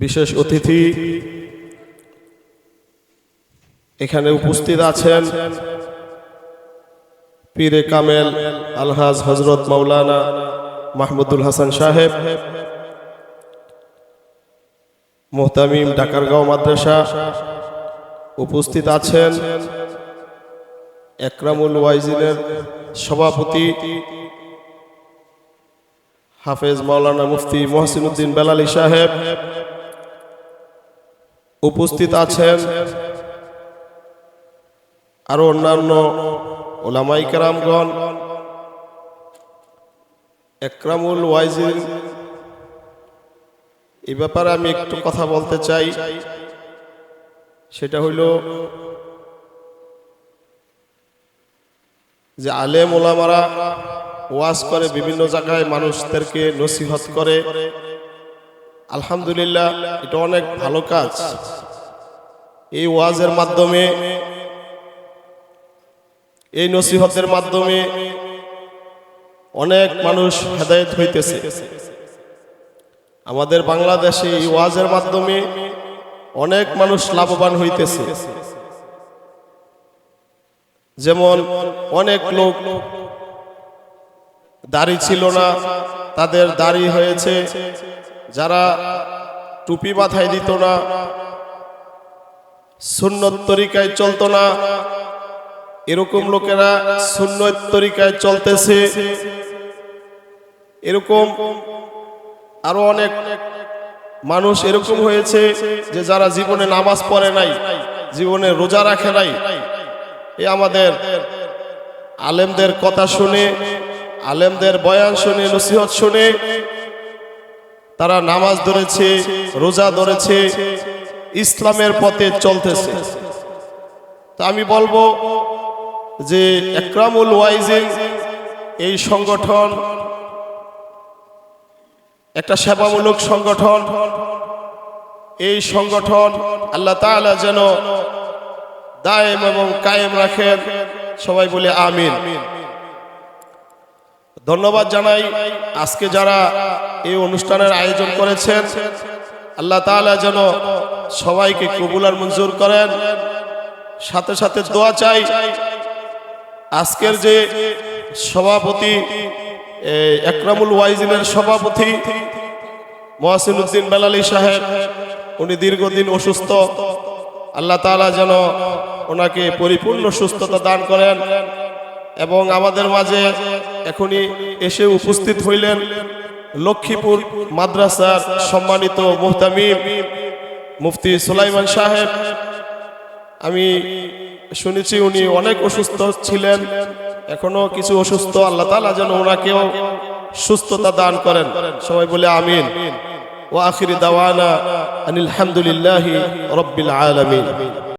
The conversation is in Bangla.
বিশেষ অতিথি এখানে উপস্থিত আছেন পীরে কামেল আলহাজ হযরত মাওলানা মাহমুদুল হাসান সাহেব, মুহতামিম ডাকারগাঁও মাদ্রাসা। উপস্থিত আছেন একরামুল ওয়াইজিনের সভাপতি হাফেজ মাওলানা মুফতি মহসিনুদ্দিন বেলালী সাহেব। উপস্থিত আছেন আরো অন্যান্য উলামায়ে কেরামগণ। একরামুল ওয়াইজিন এই ব্যাপারে আমি একটু কথা বলতে চাই। সেটা হইল যে আলেম ওলামারা ওয়াজ করে, বিভিন্ন জায়গায় মানুষদেরকে নসিহত করে। আলহামদুলিল্লাহ, এটা অনেক ভালো কাজ। এই ওয়াজের মাধ্যমে, এই নসিহতের মাধ্যমে অনেক মানুষ হেদায়েত হইতেছে। আমাদের বাংলাদেশে এই ওয়াজের মাধ্যমে অনেক মানুষ লাভবান হইতেছে। যেমন অনেক লোক দাড়ি ছিল না, তাদের দাড়ি হয়েছে। যারা টুপি মাথায় দিত না, সুন্নত তরিকায় চলতো না, এরকম লোকেরা সুন্নত তরিকায় চলতেছে। এরকম আরো অনেক মানুষ এরকম হয়েছে যে যারা জীবনে নামাজ পড়ে নাই, জীবনে রোজা রাখে নাই, এই আমাদের আলেমদের কথা শুনে, আলেমদের বয়ান শুনে, নসিহত শুনে তারা নামাজ ধরেছে, রোজা ধরেছে, ইসলামের পথে চলতেছে। তো আমি বলবো যে একরামুল ওয়াইজিন এই সংগঠন একটা সেবামূলক সংগঠন। এই সংগঠন আল্লাহ তাআলা যেন দায়েম এবং কায়েম রাখেন। সবাই বলে আমিন। ধন্যবাদ জানাই আজকে যারা এই অনুষ্ঠানের আয়োজন করেছেন। আল্লাহ তাআলা যেন সবাইকে কবুল আর মঞ্জুর করেন। সাথে সাথে দোয়া চাই, আজকের যে সভাপতি, একরামুল ওয়াইজিনের সভাপতি মহসিনুদ্দিন বেলালী সাহেব, উনি দীর্ঘদিন অসুস্থ। আল্লাহ তাআলা যেন ওনাকে পরিপূর্ণ সুস্থতা দান করেন। এবং আমাদের মাঝে এখনই এসে উপস্থিত হইলেন লক্ষ্মীপুর মাদ্রাসার সম্মানিত মুহতামিম মুফতি সুলাইমান সাহেব। আমি শুনেছি উনি অনেক অসুস্থ ছিলেন, এখনো কিছু অসুস্থ। আল্লাহ তাআলা যেন ওনাকেও সুস্থতা দান করেন। সবাই বলে আমিন। ওয়া আখিরি দাওয়ানা আনিল হামদুলিল্লাহি রাব্বিল আলামিন।